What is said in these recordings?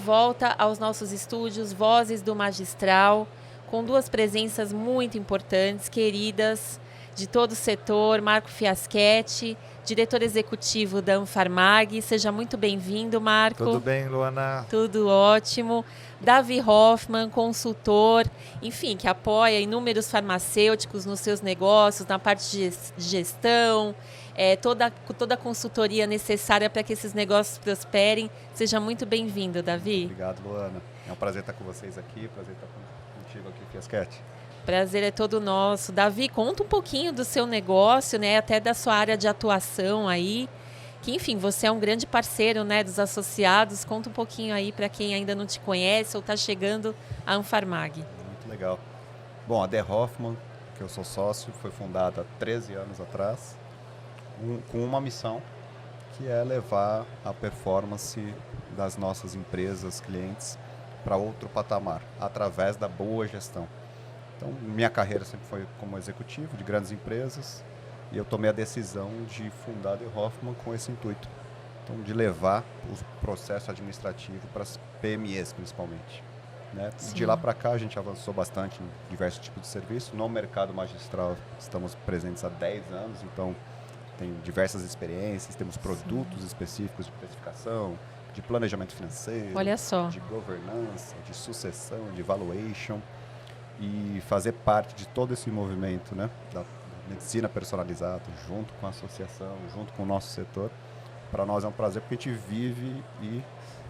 volta aos nossos estúdios Vozes do Magistral, com duas presenças muito importantes, queridas, de todo o setor. Marco Fiaschetti, diretor executivo da Anfarmag. Seja muito bem-vindo, Marco. Tudo bem, Luana? Tudo ótimo. Davi Hoffman, consultor, enfim, que apoia inúmeros farmacêuticos nos seus negócios, na parte de gestão, toda a consultoria necessária para que esses negócios prosperem. Seja muito bem-vindo, Davi. Obrigado, Luana. É um prazer estar com vocês aqui, prazer estar contigo aqui, Fiaschetti. Prazer é todo nosso. Davi, conta um pouquinho do seu negócio, né, até da sua área de atuação aí, que, enfim, você é um grande parceiro, né, dos associados. Conta um pouquinho aí para quem ainda não te conhece ou está chegando à Anfarmag. Muito legal. Bom, a The Hoffman, que eu sou sócio, foi fundada há 13 anos atrás, com uma missão, que é levar a performance das nossas empresas, clientes, para outro patamar, através da boa gestão. Então, minha carreira sempre foi como executivo de grandes empresas e eu tomei a decisão de fundar a The Hoffman com esse intuito. Então, de levar o processo administrativo para as PMEs, principalmente. Né? De lá para cá, a gente avançou bastante em diversos tipos de serviços. No mercado magistral, estamos presentes há 10 anos, então tem diversas experiências, temos produtos específicos de precificação, de planejamento financeiro, olha só, de governança, de sucessão, de valuation. E fazer parte de todo esse movimento, né, da medicina personalizada, junto com a associação, junto com o nosso setor, para nós é um prazer, porque a gente vive e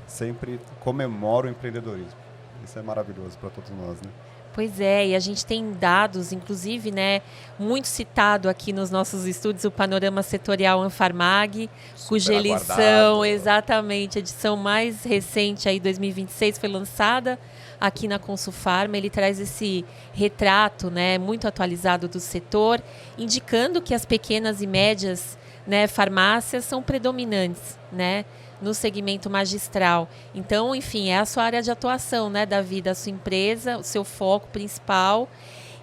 sempre comemora o empreendedorismo. Isso é maravilhoso para todos nós, né? Pois é, e a gente tem dados, inclusive, né, muito citado aqui nos nossos estúdios, o Panorama Setorial Anfarmag, cuja eleição, exatamente, a edição mais recente, aí 2026, foi lançada aqui na Consulfarma. Ele traz esse retrato, né, muito atualizado do setor, indicando que as pequenas e médias, né, farmácias são predominantes, né, no segmento magistral. Então, enfim, é a sua área de atuação, né, Davi, da sua empresa, o seu foco principal.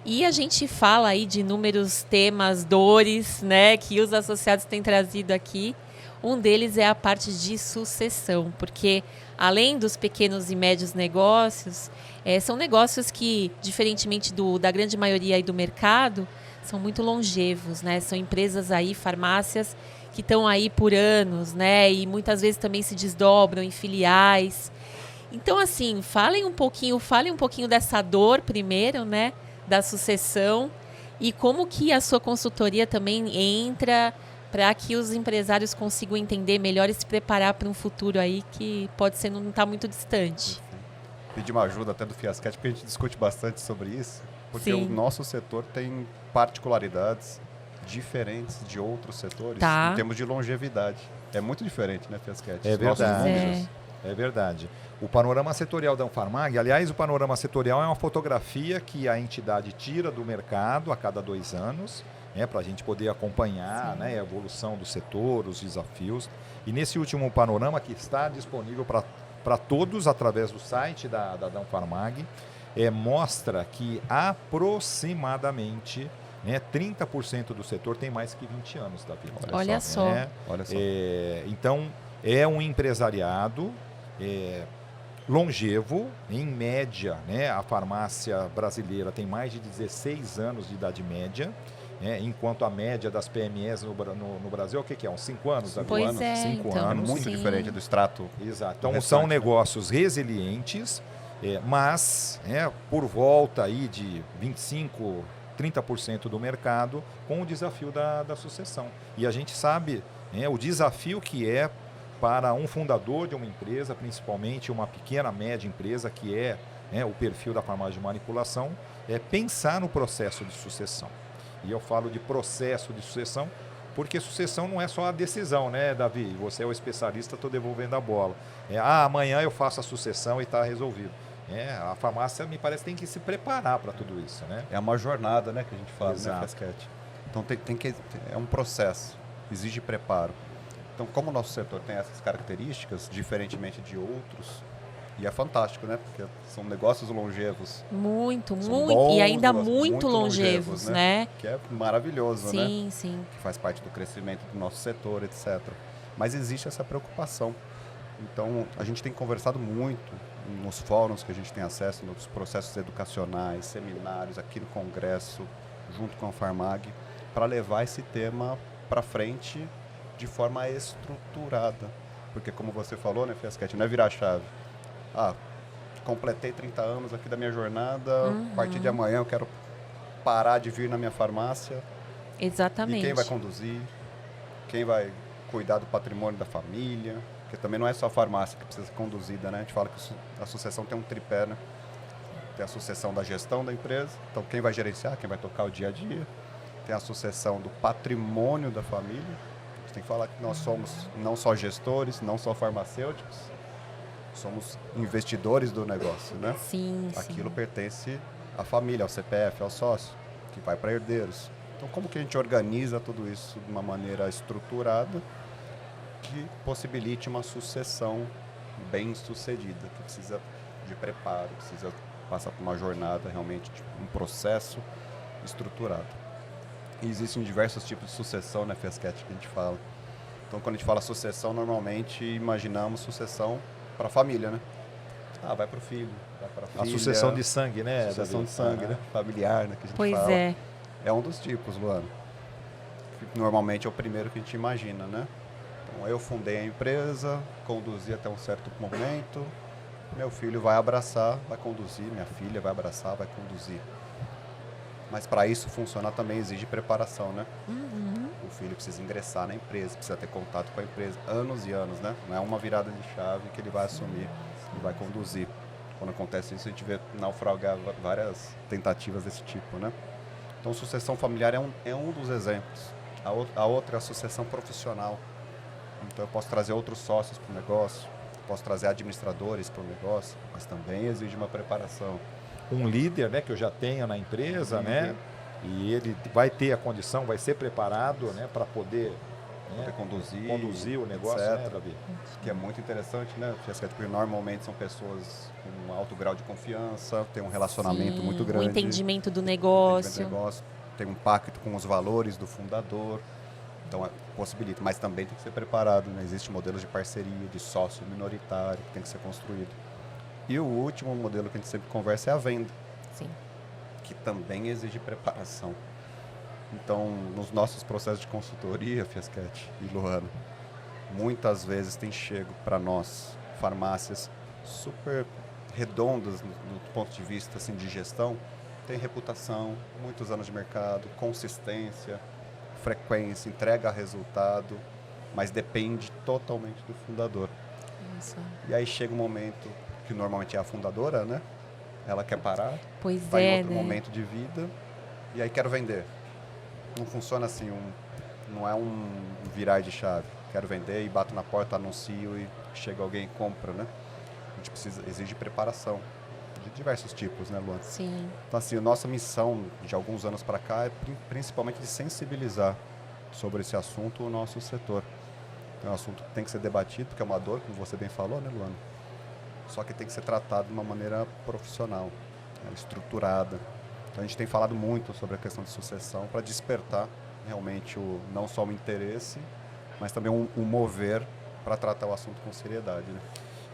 E a gente fala aí de inúmeros temas, dores, né, que os associados têm trazido aqui. Um deles é a parte de sucessão, porque além dos pequenos e médios negócios, são negócios que, diferentemente da grande maioria aí do mercado, são muito longevos, né? São empresas aí, farmácias, que estão aí por anos, né? E muitas vezes também se desdobram em filiais. Então, assim, falem um pouquinho dessa dor primeiro, né? Da sucessão, e como que a sua consultoria também entra para que os empresários consigam entender melhor e se preparar para um futuro aí que pode ser não estar muito distante. Pedir uma ajuda até do Fiaschetti, porque a gente discute bastante sobre isso, porque Sim. o nosso setor tem particularidades diferentes de outros setores em termos de longevidade. É muito diferente, né, Fiaschetti? É verdade. É verdade. O panorama setorial da Anfarmag, aliás, o panorama setorial é uma fotografia que a entidade tira do mercado a cada 2 anos, para a gente poder acompanhar, né, a evolução do setor, os desafios. E nesse último panorama, que está disponível para todos através do site da Anfarmag, mostra que aproximadamente 30% do setor tem mais que 20 anos, Davi. Olha só. Olha só. Então, é um empresariado longevo, em média, né, a farmácia brasileira tem mais de 16 anos de idade média, enquanto a média das PMEs no Brasil, o que é? Uns 5 anos? 5 pois anos. É, 5 então, anos. Muito diferente do extrato. Exato. Então, são negócios resilientes, mas por volta aí de 25%, 30% do mercado, com o desafio da sucessão. E a gente sabe o desafio que é para um fundador de uma empresa, principalmente uma pequena, média empresa, que o perfil da farmácia de manipulação, pensar no processo de sucessão. E eu falo de processo de sucessão, porque sucessão não é só a decisão, né, Davi? Você é o especialista, estou devolvendo a bola. Amanhã eu faço a sucessão e está resolvido. A farmácia, me parece, tem que se preparar para tudo isso, né? É uma jornada, né, que a gente fala, Exato. né, Fiaschetti? Então é um processo, exige preparo. Então, como o nosso setor tem essas características, diferentemente de outros, e é fantástico, né? Porque são negócios longevos. Muito. E ainda muito longevos, né? Que é maravilhoso, né? Sim. Que faz parte do crescimento do nosso setor, etc. Mas existe essa preocupação Então, a gente tem conversado muito nos fóruns que a gente tem acesso, nos processos educacionais, seminários, aqui no Congresso, junto com a Farmag, para levar esse tema para frente de forma estruturada. Porque, como você falou, né, Fiasquete, não é virar a chave. Completei 30 anos aqui da minha jornada, a partir de amanhã eu quero parar de vir na minha farmácia. Exatamente. E quem vai conduzir? Quem vai cuidar do patrimônio da família? Porque também não é só a farmácia que precisa ser conduzida, né? A gente fala que a sucessão tem um tripé, né? Tem a sucessão da gestão da empresa, então quem vai gerenciar, quem vai tocar o dia a dia. Tem a sucessão do patrimônio da família. A gente tem que falar que nós somos não só gestores, não só farmacêuticos, somos investidores do negócio, né? Sim, Aquilo pertence à família, ao CPF, ao sócio, que vai para herdeiros. Então, como que a gente organiza tudo isso de uma maneira estruturada que possibilite uma sucessão bem sucedida, que precisa de preparo, precisa passar por uma jornada realmente, um processo estruturado. E existem diversos tipos de sucessão, né, Fiasquete, que a gente fala. Então, quando a gente fala sucessão, normalmente imaginamos sucessão para a família, né? Vai para o filho, vai para a filha. A sucessão de sangue, né? Sucessão de sangue, né? Familiar, né? Que a gente Pois fala. é. É um dos tipos, Luana. Normalmente é o primeiro que a gente imagina, né? Então, eu fundei a empresa, conduzi até um certo momento, meu filho vai abraçar, vai conduzir, minha filha vai abraçar, vai conduzir. Mas para isso funcionar também exige preparação, né? O filho precisa ingressar na empresa, precisa ter contato com a empresa, anos e anos, né? Não é uma virada de chave que ele vai assumir e vai conduzir. Quando acontece isso, a gente vê naufragar várias tentativas desse tipo, né? Então, sucessão familiar é um dos exemplos. A outra é a sucessão profissional. Então, eu posso trazer outros sócios para o negócio, posso trazer administradores para o negócio, mas também exige uma preparação. Um líder, né, que eu já tenho na empresa, né? E ele vai ter a condição, vai ser preparado, né, para poder, né, conduzir o negócio, né, Davi? Que é muito interessante, né, Fiasquete, porque normalmente são pessoas com um alto grau de confiança, tem um relacionamento muito grande. O entendimento do negócio. Tem um pacto com os valores do fundador. Então, possibilita, mas também tem que ser preparado, né? Existem modelos de parceria, de sócio minoritário, que tem que ser construído. E o último modelo que a gente sempre conversa é a venda. Sim. Que também exige preparação. Então, nos nossos processos de consultoria, Fiasquete e Luana, muitas vezes tem chego para nós farmácias super redondas do ponto de vista assim, de gestão, tem reputação, muitos anos de mercado, consistência, frequência, entrega resultado, mas depende totalmente do fundador. Isso. E aí chega um momento que normalmente é a fundadora, né? Ela quer parar, pois vai em é, outro né? momento de vida e aí quero vender. Não funciona assim, não é um virar de chave. Quero vender e bato na porta, anuncio e chega alguém e compra, né? A gente exige preparação de diversos tipos, né, Luana? Sim. Então, assim, a nossa missão de alguns anos para cá é principalmente de sensibilizar sobre esse assunto o nosso setor. É um assunto que tem que ser debatido, porque é uma dor, como você bem falou, né, Luana? Só que tem que ser tratado de uma maneira profissional, estruturada. Então, a gente tem falado muito sobre a questão de sucessão para despertar realmente não só o interesse, mas também o mover para tratar o assunto com seriedade, né?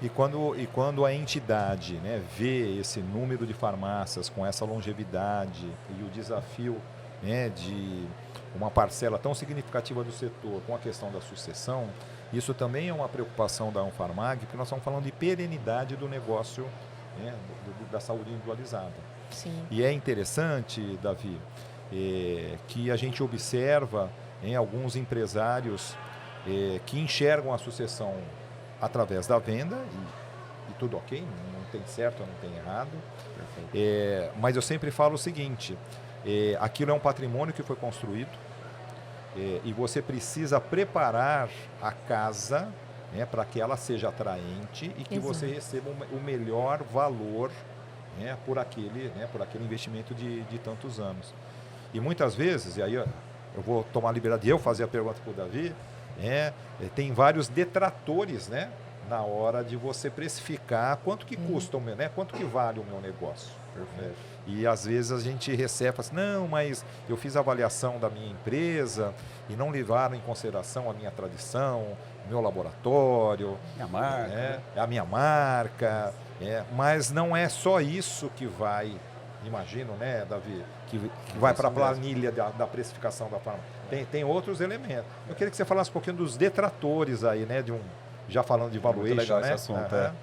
E quando a entidade, né, vê esse número de farmácias com essa longevidade e o desafio, né, de uma parcela tão significativa do setor com a questão da sucessão, isso também é uma preocupação da Anfarmag, porque nós estamos falando de perenidade do negócio, né, da saúde individualizada. Sim. E é interessante, Davi, que a gente observa em alguns empresários que enxergam a sucessão através da venda, e tudo ok, não tem certo, não tem errado. Mas eu sempre falo o seguinte, aquilo é um patrimônio que foi construído, e você precisa preparar a casa, né, para que ela seja atraente e que você receba o melhor valor, né, por aquele investimento de tantos anos. E muitas vezes, e aí eu vou tomar a liberdade de eu fazer a pergunta para o Davi, tem vários detratores, né, na hora de você precificar quanto que custa, né, quanto que vale o meu negócio. Perfeito. E às vezes a gente recebe, fala assim, não, mas eu fiz a avaliação da minha empresa e não levaram em consideração a minha tradição, meu laboratório, Minha marca. a minha marca, mas não é só isso que vai, imagino, né, Davi, que vai para a planilha da precificação da farmácia. Tem outros elementos. Eu queria que você falasse um pouquinho dos detratores aí, né, já falando de valuation, Muito legal né? esse assunto,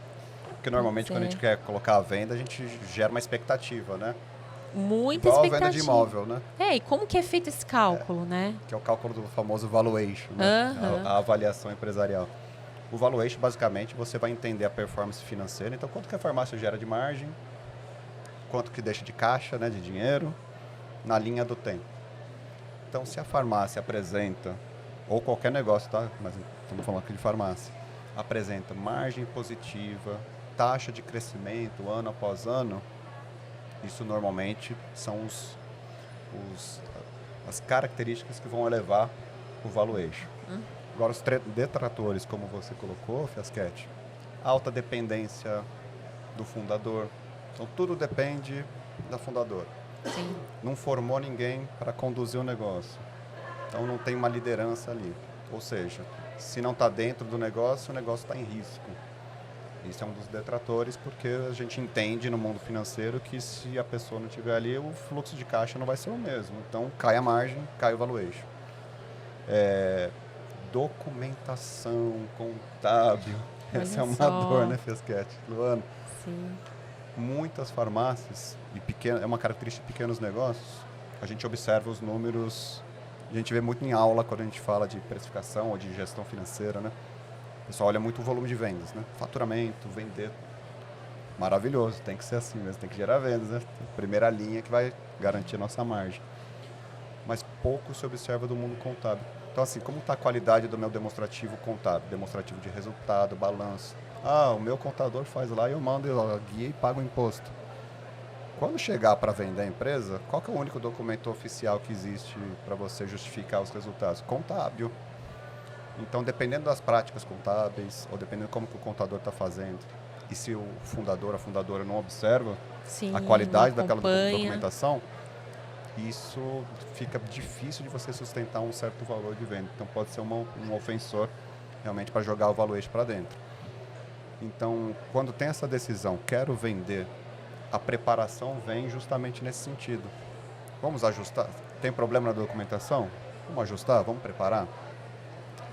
Porque normalmente quando a gente quer colocar a venda, a gente gera uma expectativa, né? Muita Igual expectativa. a venda de imóvel, né? E como que é feito esse cálculo, né? Que é o cálculo do famoso valuation, né? A avaliação empresarial. O valuation, basicamente, você vai entender a performance financeira. Então, quanto que a farmácia gera de margem, quanto que deixa de caixa, né, de dinheiro, na linha do tempo. Então, se a farmácia apresenta, ou qualquer negócio, tá? Mas estamos falando aqui de farmácia, apresenta margem positiva, taxa de crescimento ano após ano, isso normalmente são as características que vão elevar o valuation. Agora, os detratores, como você colocou, Fiaschetti, alta dependência do fundador. Então, tudo depende da fundadora. Sim. Não formou ninguém para conduzir o negócio. Então, não tem uma liderança ali. Ou seja, se não está dentro do negócio, o negócio está em risco. Isso é um dos detratores, porque a gente entende no mundo financeiro que se a pessoa não estiver ali, o fluxo de caixa não vai ser o mesmo. Então, cai a margem, cai o valuation. Documentação contábil. Essa é uma dor, né, Fiaschetti? Luana? Sim. Muitas farmácias, é uma característica de pequenos negócios, a gente observa os números, a gente vê muito em aula quando a gente fala de precificação ou de gestão financeira, né? O pessoal olha muito o volume de vendas, né? Faturamento, vender. Maravilhoso, tem que ser assim mesmo, tem que gerar vendas, né? Primeira linha que vai garantir a nossa margem. Mas pouco se observa do mundo contábil. Então, assim, como está a qualidade do meu demonstrativo contábil? Demonstrativo de resultado, balanço. O meu contador faz lá e eu mando a guia e pago o imposto. Quando chegar para vender a empresa, qual que é o único documento oficial que existe para você justificar os resultados? Contábil. Então, dependendo das práticas contábeis, ou dependendo de como que o contador está fazendo, e se o fundador, a fundadora não observa a qualidade daquela documentação, isso fica difícil de você sustentar um certo valor de venda. Então, pode ser um ofensor realmente para jogar o valuation para dentro. Então, quando tem essa decisão, quero vender, a preparação vem justamente nesse sentido. Vamos ajustar? Tem problema na documentação? Vamos ajustar? Vamos preparar?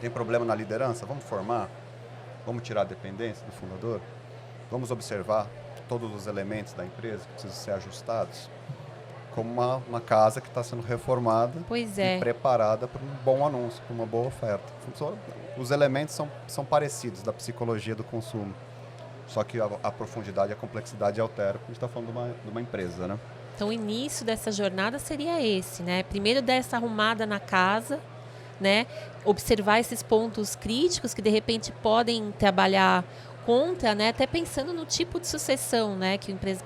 Tem problema na liderança? Vamos formar? Vamos tirar a dependência do fundador? Vamos observar todos os elementos da empresa que precisam ser ajustados? Como uma casa que está sendo reformada e preparada para um bom anúncio, para uma boa oferta. Os elementos são parecidos da psicologia do consumo, só que a profundidade e a complexidade altera, porque a gente está falando de uma empresa, né? Então, o início dessa jornada seria esse, né? Primeiro dar essa arrumada na casa, né? Observar esses pontos críticos que, de repente, podem trabalhar contra, né? Até pensando no tipo de sucessão, né?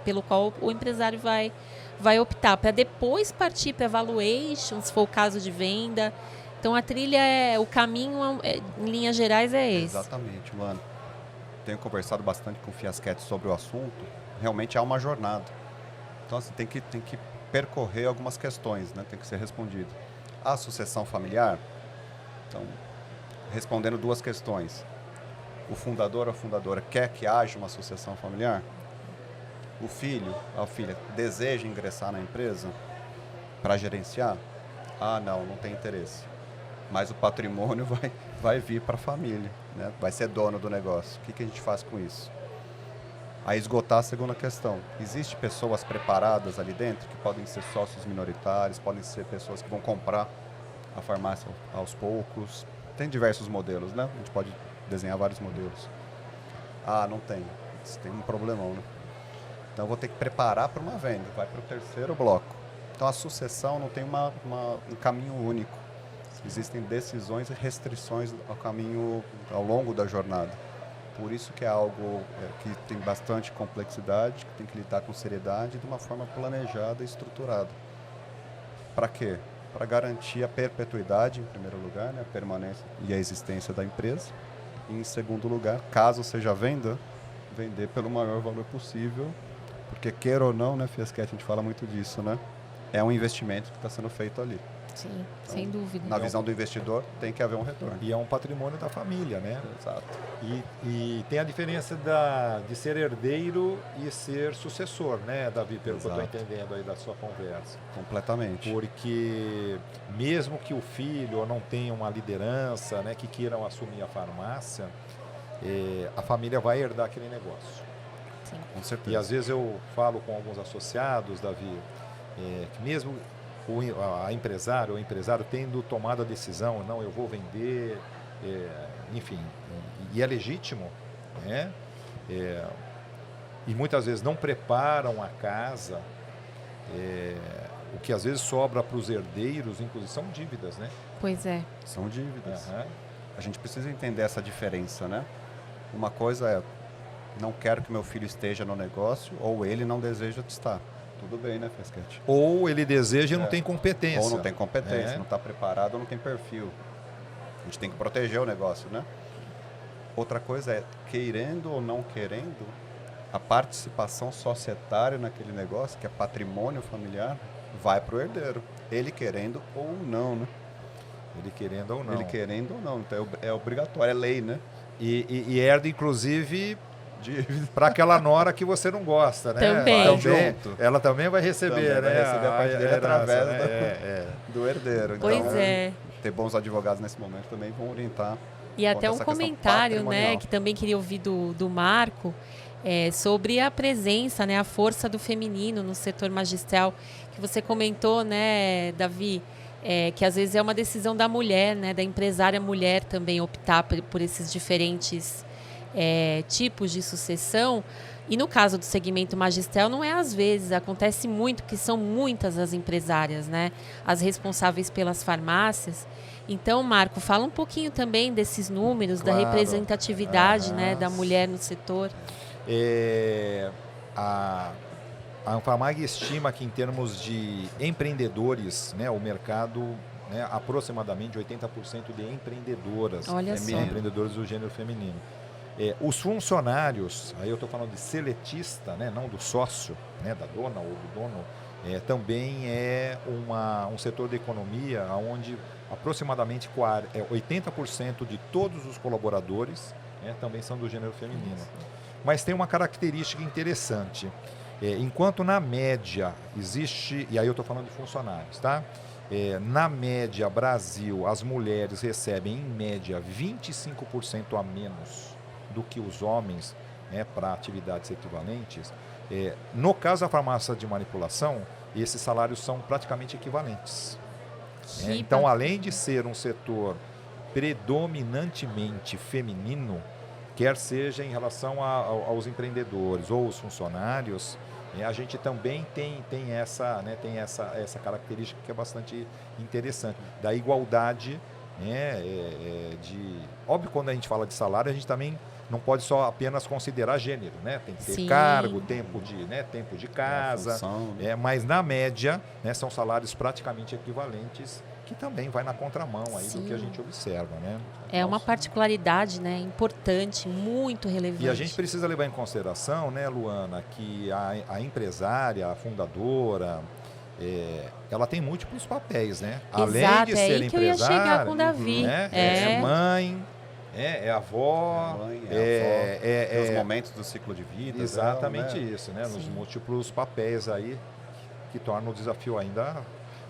Pelo qual o empresário vai optar, para depois partir para valuation, se for o caso de venda. Então, a trilha o caminho, em linhas gerais, é esse. Exatamente, mano. Tenho conversado bastante com o Fiaschetti sobre o assunto. Realmente há uma jornada. Então, assim, tem que percorrer algumas questões, né? Tem que ser respondido. A sucessão familiar, então, respondendo duas questões. O fundador ou a fundadora quer que haja uma sucessão familiar? O filho, a filha, deseja ingressar na empresa para gerenciar? Não tem interesse. Mas o patrimônio vai vir para a família, né? Vai ser dono do negócio. O que a gente faz com isso? A esgotar a segunda questão. Existem pessoas preparadas ali dentro que podem ser sócios minoritários, podem ser pessoas que vão comprar a farmácia aos poucos. Tem diversos modelos, né? A gente pode desenhar vários modelos. Não tem. Isso tem um problemão, né? Então, eu vou ter que preparar para uma venda. Vai para o terceiro bloco. Então, a sucessão não tem um caminho único. Existem decisões e restrições ao caminho, ao longo da jornada. Por isso que é algo que tem bastante complexidade, que tem que lidar com seriedade de uma forma planejada e estruturada. Para quê? Para garantir a perpetuidade, em primeiro lugar, né? A permanência e a existência da empresa. E, em segundo lugar, caso seja venda, vender pelo maior valor possível Porque queira ou não, né, Fiesquete, a gente fala muito disso, né? É um investimento que está sendo feito ali. Sim, Então, sem dúvida. Na visão do investidor, tem que haver um retorno. E é um patrimônio da família, né? Exato. E tem a diferença de ser herdeiro e ser sucessor, né, Davi? Pelo que eu estou entendendo aí da sua conversa. Completamente. Porque mesmo que o filho não tenha uma liderança, né, que queiram assumir a farmácia, a família vai herdar aquele negócio. Sim. Com certeza. E às vezes eu falo com alguns associados, Davi, que mesmo a empresário ou empresário tendo tomado a decisão, não, eu vou vender, enfim, e é legítimo, né? E muitas vezes não preparam a casa, o que às vezes sobra para os herdeiros, inclusive, são dívidas, né? Pois é. São dívidas. Uhum. A gente precisa entender essa diferença, né? Uma coisa é, não quero que meu filho esteja no negócio, ou ele não deseja estar. Tudo bem, né, Fiesquete? Ou ele deseja e não tem competência. Ou não tem competência, não está preparado ou não tem perfil. A gente tem que proteger o negócio, né? Outra coisa é, querendo ou não querendo, a participação societária naquele negócio, que é patrimônio familiar, vai para o herdeiro. Ele querendo ou não, né? Ele querendo ou não. Ele querendo ou não. Então é obrigatório, é lei, né? E herda, inclusive, para aquela nora que você não gosta, né? Também. Ela também vai receber, também né? Vai receber a parte dele através do herdeiro. Pois Então, é. Ter bons advogados nesse momento também vão orientar. E até um comentário, né, que também queria ouvir do Marco, sobre a presença, né, a força do feminino no setor magistral, que você comentou, né, Davi, que às vezes é uma decisão da mulher, né, da empresária mulher também optar por esses diferentes tipos de sucessão. E no caso do segmento magistral, não é às vezes, acontece muito, que são muitas as empresárias, né, as responsáveis pelas farmácias. Então, Marco, fala um pouquinho também desses números, da representatividade, né, da mulher no setor. A Anfarmag estima que em termos de empreendedores, né, o mercado, né, aproximadamente 80% de empreendedoras. Olha só. Empreendedores do gênero feminino. Os funcionários, aí eu estou falando de seletista, né, não do sócio, né, da dona ou do dono, também é um setor da economia onde aproximadamente 80% de todos os colaboradores também são do gênero feminino. Mas tem uma característica interessante. Enquanto na média existe, e aí eu estou falando de funcionários, tá? Na média, Brasil, as mulheres recebem em média 25% a menos do que os homens, né, para atividades equivalentes. No caso da farmácia de manipulação, esses salários são praticamente equivalentes. Então, além de ser um setor predominantemente feminino, quer seja em relação aos empreendedores ou os funcionários, a gente também tem essa característica que é bastante interessante, da igualdade, óbvio, quando a gente fala de salário, a gente também não pode só apenas considerar gênero, né? Tem que ter Sim. cargo, tempo de casa, função, mas na média, né, são salários praticamente equivalentes, que também vai na contramão aí do que a gente observa, né? É uma particularidade, né, importante, muito relevante. E a gente precisa levar em consideração, né, Luana, que a empresária, a fundadora, ela tem múltiplos papéis, né? Exato, além de ser aí que eu ia chegar empresária, com o Davi. né, é mãe, é avó, Os momentos do ciclo de vida. exatamente dela, né? isso, né? Nos Sim. múltiplos papéis aí que tornam o desafio ainda.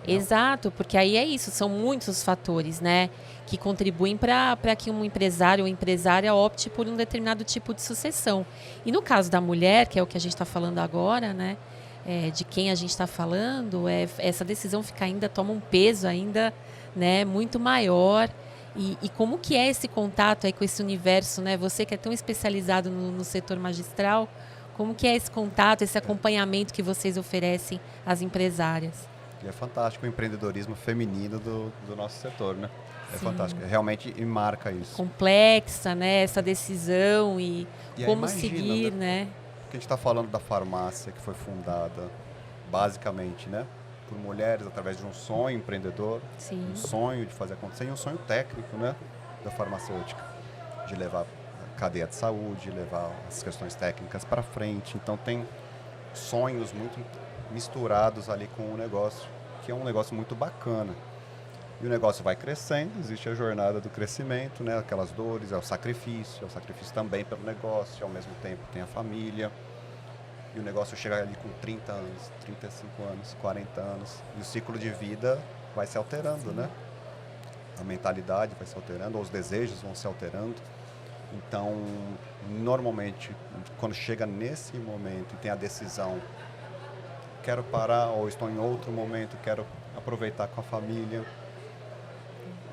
Exato, porque aí é isso, são muitos os fatores, né, que contribuem para que um empresário ou empresária opte por um determinado tipo de sucessão. E no caso da mulher, que é o que a gente está falando agora, né, de quem a gente está falando, essa decisão toma um peso ainda, né, muito maior. E como que é esse contato aí com esse universo, né? Você que é tão especializado no setor magistral, como que é esse contato, esse acompanhamento que vocês oferecem às empresárias? E é fantástico o empreendedorismo feminino do nosso setor, né? É Sim. fantástico, realmente marca isso. Complexa, né? Essa decisão e como imagina, seguir, né? Porque a gente está falando da farmácia que foi fundada, basicamente, né? Por mulheres, através de um sonho empreendedor, Sim. um sonho de fazer acontecer e um sonho técnico, né? Da farmacêutica, de levar a cadeia de saúde, levar as questões técnicas para frente. Então tem sonhos muito misturados ali com o negócio, que é um negócio muito bacana. E o negócio vai crescendo, existe a jornada do crescimento, né? Aquelas dores, é o sacrifício também pelo negócio, ao mesmo tempo tem a família. E o negócio chega ali com 30 anos, 35 anos, 40 anos, e o ciclo de vida vai se alterando, né? A mentalidade vai se alterando, os desejos vão se alterando. Então, normalmente, quando chega nesse momento e tem a decisão, quero parar ou estou em outro momento, quero aproveitar com a família.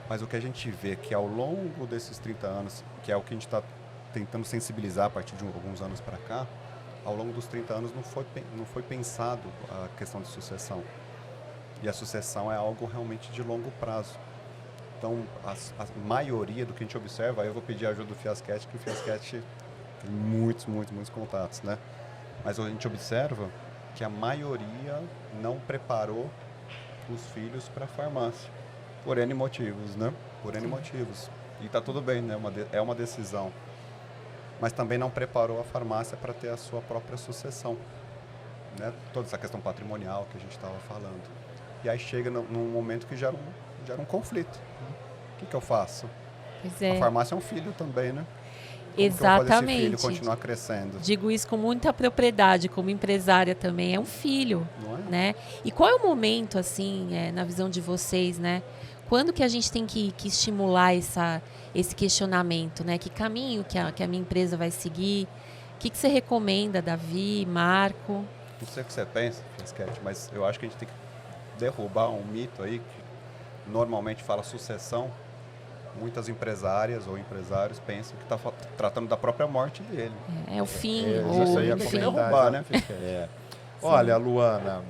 Mas o que a gente vê que ao longo desses 30 anos, que é o que a gente está tentando sensibilizar a partir de alguns anos para cá, ao longo dos 30 anos não foi pensado a questão de sucessão. E a sucessão é algo realmente de longo prazo. Então, a maioria do que a gente observa, aí eu vou pedir a ajuda do Fiasquete, que o Fiasquete tem muitos contatos, né? Mas a gente observa que a maioria não preparou os filhos para a farmácia, por N motivos, né? Por N motivos. E está tudo bem, né? É uma decisão. Mas também não preparou a farmácia para ter a sua própria sucessão, né? Toda essa questão patrimonial que a gente estava falando. E aí chega num momento que gera um conflito. Né? O que eu faço? Pois é. A farmácia é um filho também, né? Como Exatamente. que eu vou fazer esse filho continuar crescendo? Digo isso com muita propriedade, como empresária também. É um filho, Não é? né? E qual é o momento, assim, na visão de vocês, né? Quando que a gente tem que estimular esse questionamento, né? Que caminho que a minha empresa vai seguir? O que você recomenda, Davi, Marco? Não sei o que você pensa, Fiasquete, mas eu acho que a gente tem que derrubar um mito aí que normalmente fala sucessão. Muitas empresárias ou empresários pensam que está tratando da própria morte dele. É o fim. Isso aí é enfim. derrubar, né, Fiasquete? Olha, Luana,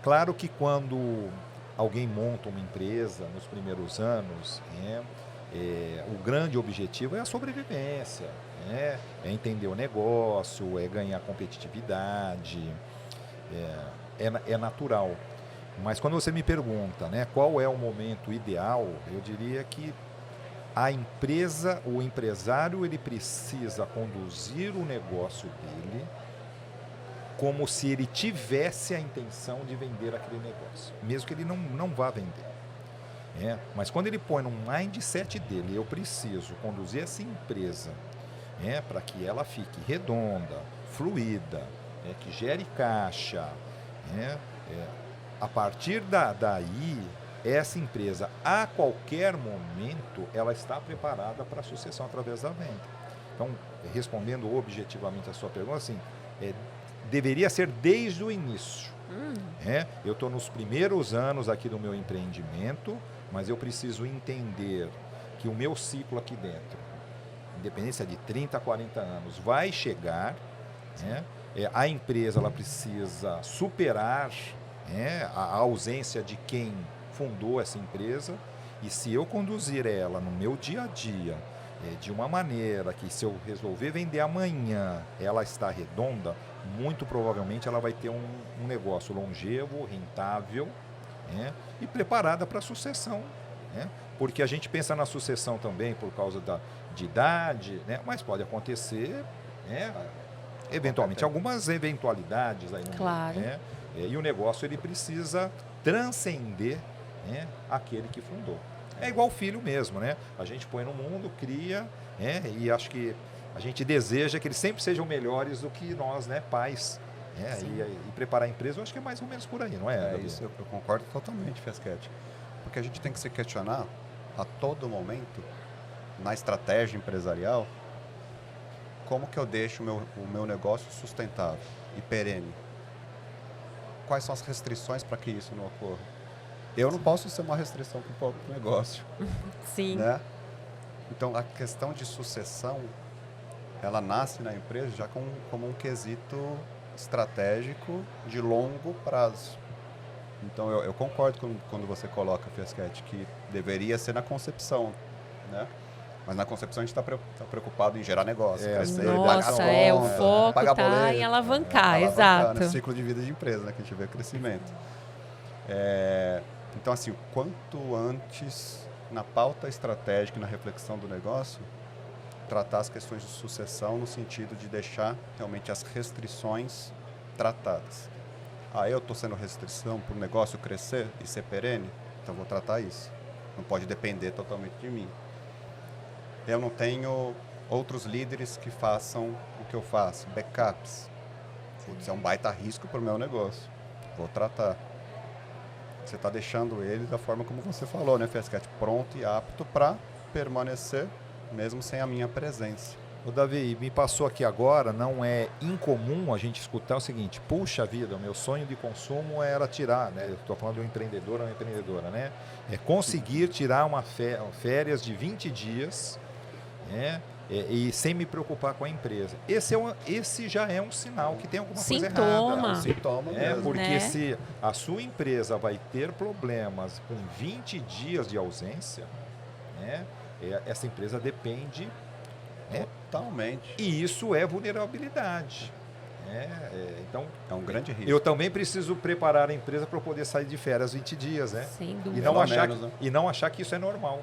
claro que quando alguém monta uma empresa nos primeiros anos, o grande objetivo é a sobrevivência, é entender o negócio, é ganhar competitividade, é natural. Mas quando você me pergunta, né, qual é o momento ideal, eu diria que a empresa, o empresário, ele precisa conduzir o negócio dele como se ele tivesse a intenção de vender aquele negócio, mesmo que ele não vá vender. Mas quando ele põe no mindset dele, eu preciso conduzir essa empresa para que ela fique redonda, fluida, que gere caixa, a partir daí, essa empresa, a qualquer momento, ela está preparada para a sucessão através da venda. Então, respondendo objetivamente a sua pergunta, assim, deveria ser desde o início. Eu estou nos primeiros anos aqui do meu empreendimento, mas eu preciso entender que o meu ciclo aqui dentro, independência de 30 a 40 anos, vai chegar. A empresa ela precisa superar a ausência de quem fundou essa empresa, e se eu conduzir ela no meu dia a dia de uma maneira que, se eu resolver vender amanhã, ela está redonda, muito provavelmente ela vai ter um negócio longevo, rentável, e preparada para a sucessão. Porque a gente pensa na sucessão também por causa de idade, mas pode acontecer, eventualmente, algumas eventualidades aí no Claro. meio, e o negócio ele precisa transcender aquele que fundou. É igual filho mesmo, né? A gente põe no mundo, cria, e acho que a gente deseja que eles sempre sejam melhores do que nós, né, pais. E preparar a empresa, eu acho que é mais ou menos por aí, não é? Isso, eu concordo totalmente, Fiasquete. Porque a gente tem que se questionar a todo momento, na estratégia empresarial, como que eu deixo o meu negócio sustentável e perene. Quais são as restrições para que isso não ocorra? Eu não posso ser uma restrição para o próprio negócio. Sim. Né? Então, a questão de sucessão, ela nasce na empresa já como um quesito estratégico de longo prazo. Então, eu concordo quando você coloca, Fiasquete, que deveria ser na concepção, né? Mas na concepção a gente está preocupado em gerar negócio, crescer, pagar Nossa, conta, o foco pagar está boleto, em alavancar, exato. no ciclo de vida de empresa, né, que a gente vê o crescimento. Então, assim, o quanto antes, na pauta estratégica e na reflexão do negócio, tratar as questões de sucessão no sentido de deixar realmente as restrições tratadas. Eu estou sendo restrição para o negócio crescer e ser perene, então vou tratar isso. Não pode depender totalmente de mim. Eu não tenho outros líderes que façam o que eu faço, backups. Putz, é um baita risco para o meu negócio. Vou tratar. Você está deixando ele da forma como você falou, né, Fiasquete? Pronto e apto para permanecer, mesmo sem a minha presença. O Davi, me passou aqui agora, não é incomum a gente escutar o seguinte: puxa vida, o meu sonho de consumo era tirar, né? Eu estou falando de um empreendedor ou uma empreendedora, né? É conseguir tirar uma férias de 20 dias, né? E sem me preocupar com a empresa. Esse já é um sinal que tem alguma coisa errada. É um sintoma mesmo. Porque né? se a sua empresa vai ter problemas com 20 dias de ausência, né? Essa empresa depende. Totalmente. E isso é vulnerabilidade. Então, É um grande risco. eu também preciso preparar a empresa para poder sair de férias 20 dias, né? Sem E dúvida. não, Pelo achar menos, né? e não achar que isso é normal.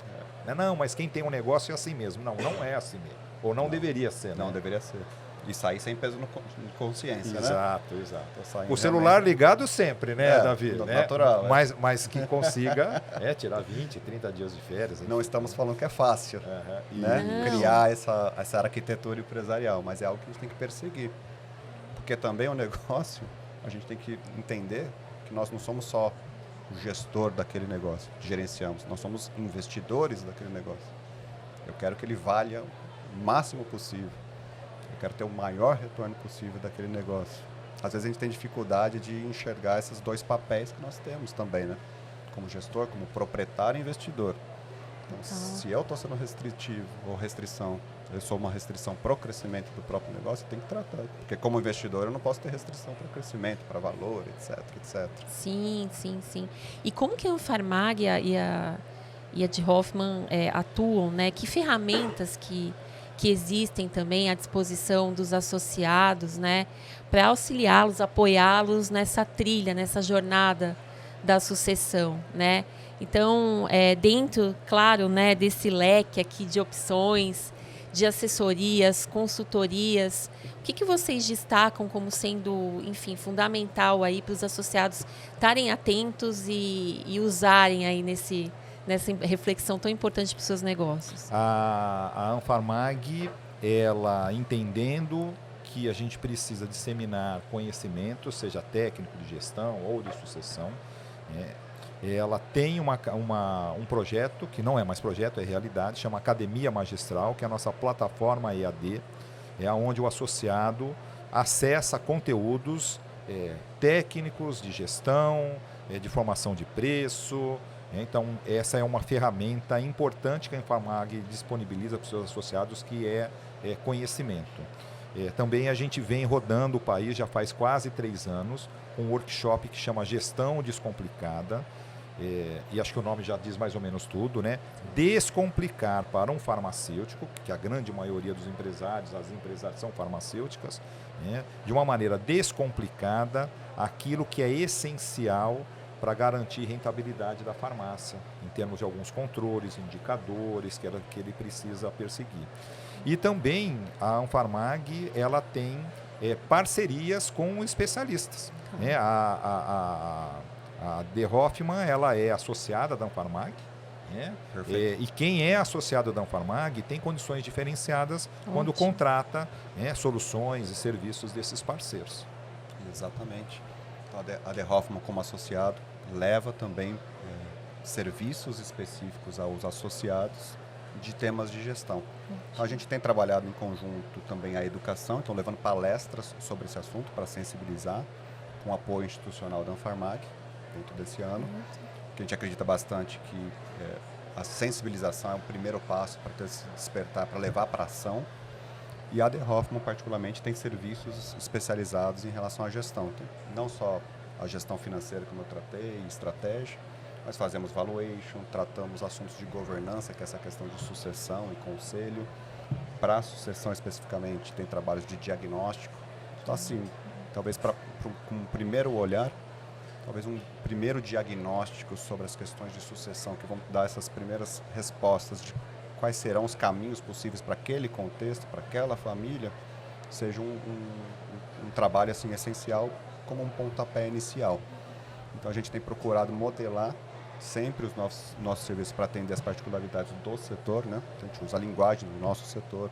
Não, mas quem tem um negócio é assim mesmo. Não, não é assim mesmo. Ou não deveria ser, Não né? deveria ser. E sair sem peso no consciência, né? Exato, exato. Tô saindo O celular realmente- ligado sempre, né, Davi? Né? natural. Mas que consiga tirar 20, 30 dias de férias. Não estamos falando que é fácil, Aham. né? Não. Criar essa arquitetura empresarial, mas é algo que a gente tem que perseguir. Porque também o negócio, a gente tem que entender que nós não somos só o gestor daquele negócio, que gerenciamos, nós somos investidores daquele negócio. Eu quero que ele valha o máximo possível. Eu quero ter o maior retorno possível daquele negócio. Às vezes a gente tem dificuldade de enxergar esses dois papéis que nós temos também, né? Como gestor, como proprietário e investidor. Então, se eu estou sendo restritivo ou restrição, eu sou uma restrição para o crescimento do próprio negócio, eu tenho que tratar. Porque como investidor eu não posso ter restrição para o crescimento, para valor, etc, etc. Sim, sim, sim. E como que a Anfarmag e a de Hoffmann atuam, né? Que ferramentas que existem também à disposição dos associados, né? Para auxiliá-los, apoiá-los nessa trilha, nessa jornada da sucessão, né? Então, dentro, claro, né, desse leque aqui de opções, de assessorias, consultorias, o que vocês destacam como sendo, enfim, fundamental aí para os associados estarem atentos e usarem aí nessa reflexão tão importante para os seus negócios? A Anfarmag, ela entendendo que a gente precisa disseminar conhecimento, seja técnico de gestão ou de sucessão, ela tem um projeto, que não é mais projeto, é realidade, chama Academia Magistral, que é a nossa plataforma EAD, onde o associado acessa conteúdos técnicos de gestão, de formação de preço. Então, essa é uma ferramenta importante que a Anfarmag disponibiliza para os seus associados, que é conhecimento. Também a gente vem rodando o país já faz quase 3 anos, com um workshop que chama Gestão Descomplicada, e acho que o nome já diz mais ou menos tudo, né? Descomplicar para um farmacêutico, que a grande maioria dos empresários, as empresárias são farmacêuticas, né? De uma maneira descomplicada, aquilo que é essencial para garantir rentabilidade da farmácia, em termos de alguns controles, indicadores que ele precisa perseguir. E também a Anfarmag, ela tem parcerias com especialistas. A De Hoffmann, ela é associada da Anfarmag, e quem é associado da Anfarmag tem condições diferenciadas quando contrata soluções e serviços desses parceiros. Exatamente. Então, a De Hoffmann, como associado, leva também serviços específicos aos associados de temas de gestão. Então, a gente tem trabalhado em conjunto também a educação, então levando palestras sobre esse assunto para sensibilizar, com apoio institucional da Anfarmag dentro desse ano, que a gente acredita bastante que a sensibilização é o primeiro passo para se despertar, para levar para a ação. E a De Hoffmann, particularmente, tem serviços especializados em relação à gestão. Então, não só a gestão financeira, como eu tratei, estratégia, nós fazemos valuation, tratamos assuntos de governança, que é essa questão de sucessão e conselho. Para a sucessão especificamente, tem trabalhos de diagnóstico. Então, assim, talvez para um primeiro olhar, talvez um primeiro diagnóstico sobre as questões de sucessão, que vão dar essas primeiras respostas de quais serão os caminhos possíveis para aquele contexto, para aquela família, seja um trabalho assim, essencial como um pontapé inicial. Então a gente tem procurado modelar sempre os nossos serviços para atender as particularidades do setor, né? A gente usa a linguagem do nosso setor,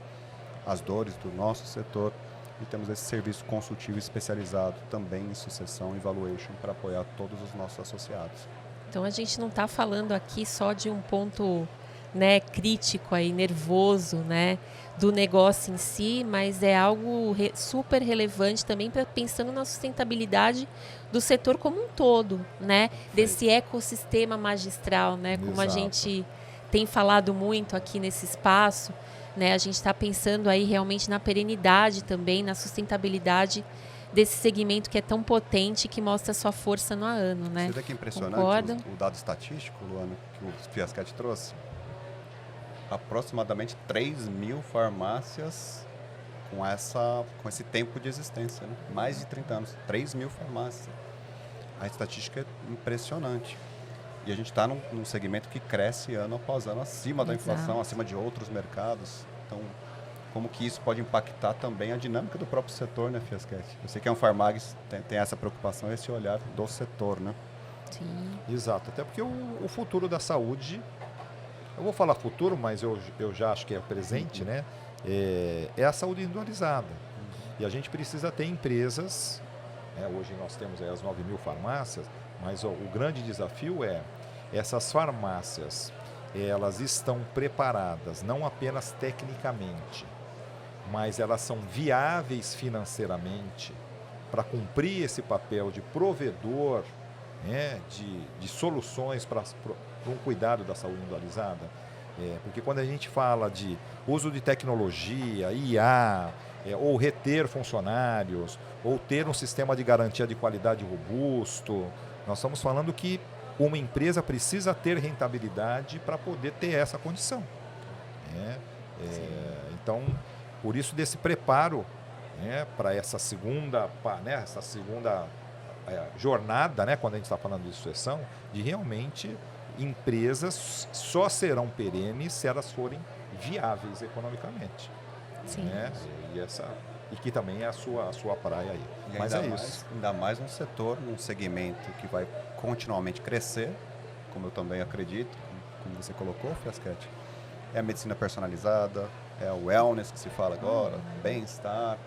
as dores do nosso setor, e temos esse serviço consultivo especializado também em sucessão e valuation para apoiar todos os nossos associados. Então a gente não está falando aqui só de um ponto, né, crítico aí, nervoso, né, do negócio em si, mas é algo super relevante também pensando na sustentabilidade do setor como um todo, né, desse ecossistema magistral, né, como a gente tem falado muito aqui nesse espaço, né, a gente está pensando aí realmente na perenidade também, na sustentabilidade desse segmento que é tão potente, que mostra sua força no ano, né? Você vê que é impressionante o dado estatístico, Luana, que o Fiascat trouxe? Aproximadamente 3 mil farmácias com esse tempo de existência, né? Mais de 30 anos, 3 mil farmácias. A estatística é impressionante. E a gente está num segmento que cresce ano após ano, acima da inflação, acima de outros mercados. Então, como que isso pode impactar também a dinâmica do próprio setor, né, Fiascat? Eu sei que é um Farmag, tem essa preocupação, esse olhar do setor, né? Sim. Exato, até porque o futuro da saúde, eu vou falar futuro, mas eu já acho que é o presente, né? É a saúde individualizada. E a gente precisa ter empresas, né? Hoje nós temos aí as 9 mil farmácias, mas o grande desafio é essas farmácias, elas estão preparadas, não apenas tecnicamente, mas elas são viáveis financeiramente para cumprir esse papel de provedor, né, de soluções para um cuidado da saúde individualizada. Porque quando a gente fala de uso de tecnologia, IA, ou reter funcionários, ou ter um sistema de garantia de qualidade robusto, nós estamos falando que uma empresa precisa ter rentabilidade para poder ter essa condição. Então, por isso desse preparo, né, para essa segunda jornada, né, quando a gente está falando de sucessão, de realmente empresas só serão perenes se elas forem viáveis economicamente. Sim. Né? E que também é a sua praia aí. E mas é isso. Ainda mais um setor, um segmento que vai continuamente crescer, como eu também acredito, como você colocou, Fiascat. É a medicina personalizada, é o wellness que se fala agora, bem-estar,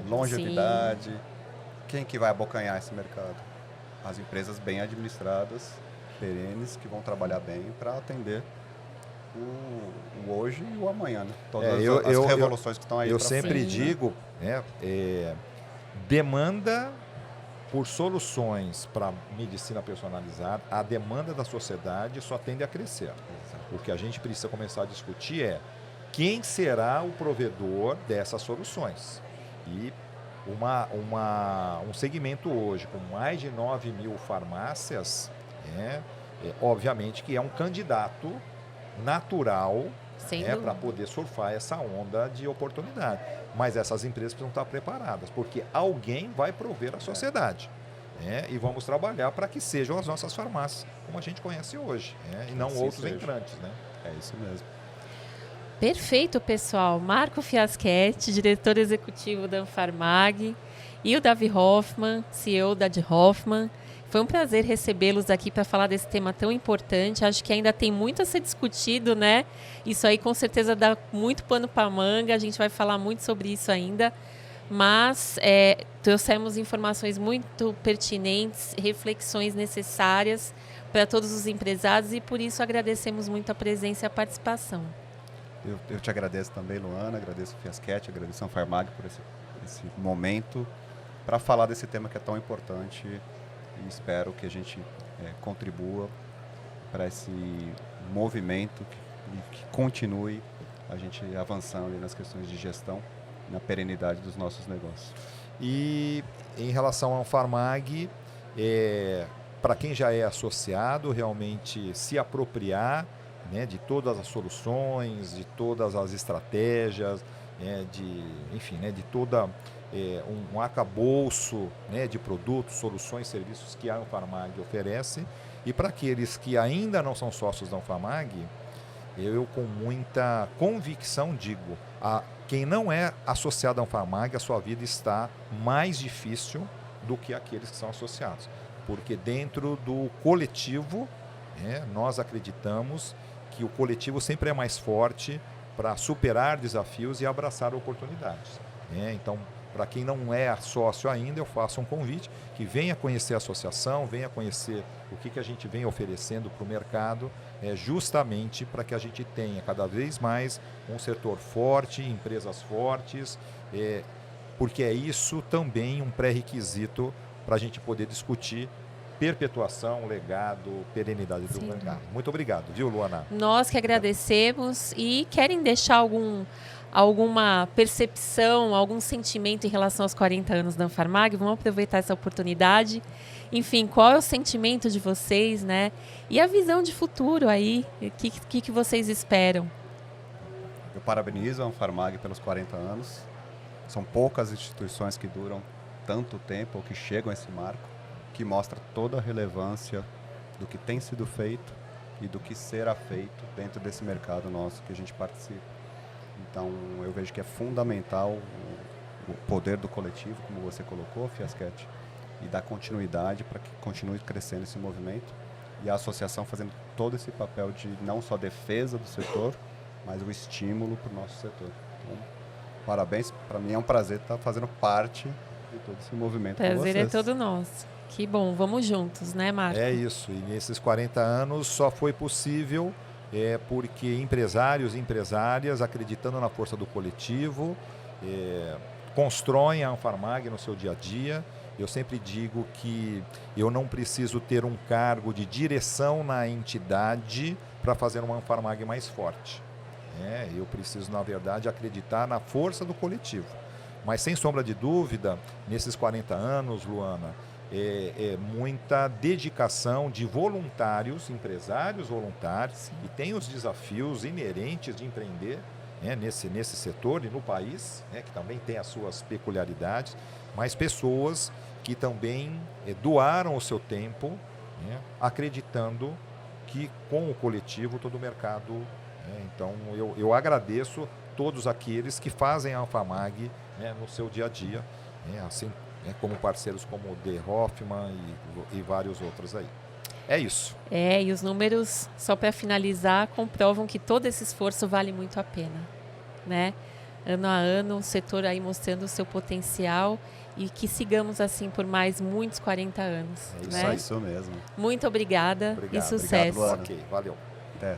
longevidade. Sim. Quem que vai abocanhar esse mercado? As empresas bem administradas, perenes, que vão trabalhar bem para atender o hoje e o amanhã, né? Todas as revoluções que estão aí. Eu sempre digo, né, demanda por soluções para medicina personalizada, a demanda da sociedade só tende a crescer. O que a gente precisa começar a discutir é quem será o provedor dessas soluções. E um segmento hoje com mais de 9 mil farmácias, obviamente que é um candidato natural para poder surfar essa onda de oportunidade. Mas essas empresas precisam estar preparadas, porque alguém vai prover a sociedade. E vamos trabalhar para que sejam as nossas farmácias, como a gente conhece hoje, e não assim outros seja. entrantes. Né? É isso mesmo. Perfeito, pessoal. Marco Fiascat, diretor executivo da Anfarmag, e o Davi Hoffmann, CEO da de Hoffmann. Foi um prazer recebê-los aqui para falar desse tema tão importante. Acho que ainda tem muito a ser discutido, né? Isso aí com certeza dá muito pano para manga. A gente vai falar muito sobre isso ainda. Mas trouxemos informações muito pertinentes, reflexões necessárias para todos os empresários e por isso agradecemos muito a presença e a participação. Eu te agradeço também, Luana, agradeço o Fiascat, agradeço a Anfarmag por esse momento para falar desse tema que é tão importante. E espero que a gente contribua para esse movimento que continue a gente avançando nas questões de gestão, na perenidade dos nossos negócios. E em relação ao Anfarmag, para quem já é associado, realmente se apropriar, né, de todas as soluções, de todas as estratégias, de toda um arcabouço, né, de produtos, soluções, serviços que a Anfarmag oferece. E para aqueles que ainda não são sócios da Anfarmag, eu com muita convicção digo, quem não é associado à Anfarmag, a sua vida está mais difícil do que aqueles que são associados. Porque dentro do coletivo, nós acreditamos que o coletivo sempre é mais forte para superar desafios e abraçar oportunidades. Então, para quem não é sócio ainda, eu faço um convite que venha conhecer a associação, venha conhecer o que a gente vem oferecendo para o mercado, justamente para que a gente tenha cada vez mais um setor forte, empresas fortes, porque é isso também um pré-requisito para a gente poder discutir perpetuação, legado, perenidade do mercado. Muito obrigado, viu, Luana? Nós que agradecemos e querem deixar alguma percepção, algum sentimento em relação aos 40 anos da Anfarmag, vamos aproveitar essa oportunidade. Enfim, qual é o sentimento de vocês, né? E a visão de futuro aí, o que vocês esperam? Eu parabenizo a Anfarmag pelos 40 anos. São poucas instituições que duram tanto tempo, ou que chegam a esse marco, que mostra toda a relevância do que tem sido feito e do que será feito dentro desse mercado nosso que a gente participa. Então, eu vejo que é fundamental o poder do coletivo, como você colocou, Fiaschetti, e dar continuidade para que continue crescendo esse movimento e a associação fazendo todo esse papel de não só defesa do setor, mas o estímulo para o nosso setor. Então, parabéns, para mim é um prazer estar fazendo parte de todo esse movimento com vocês. Prazer é todo nosso. Que bom, vamos juntos, né, Marco? É isso, e nesses 40 anos só foi possível porque empresários e empresárias, acreditando na força do coletivo, constroem a Anfarmag no seu dia a dia. Eu sempre digo que eu não preciso ter um cargo de direção na entidade para fazer uma Anfarmag mais forte. Eu preciso, na verdade, acreditar na força do coletivo. Mas, sem sombra de dúvida, nesses 40 anos, Luana, muita dedicação de voluntários, empresários voluntários, Sim. E tem os desafios inerentes de empreender nesse setor e no país, que também tem as suas peculiaridades, mas pessoas que também doaram o seu tempo, acreditando que com o coletivo todo o mercado. Então eu agradeço todos aqueles que fazem a Anfarmag no seu dia a dia, assim como parceiros como o De Hoffmann e vários outros aí. É isso. E os números, só para finalizar, comprovam que todo esse esforço vale muito a pena, né? Ano a ano, o setor aí mostrando o seu potencial e que sigamos assim por mais muitos 40 anos. É isso mesmo. Muito obrigada e sucesso. Obrigado, Luana. Ok, valeu. Até.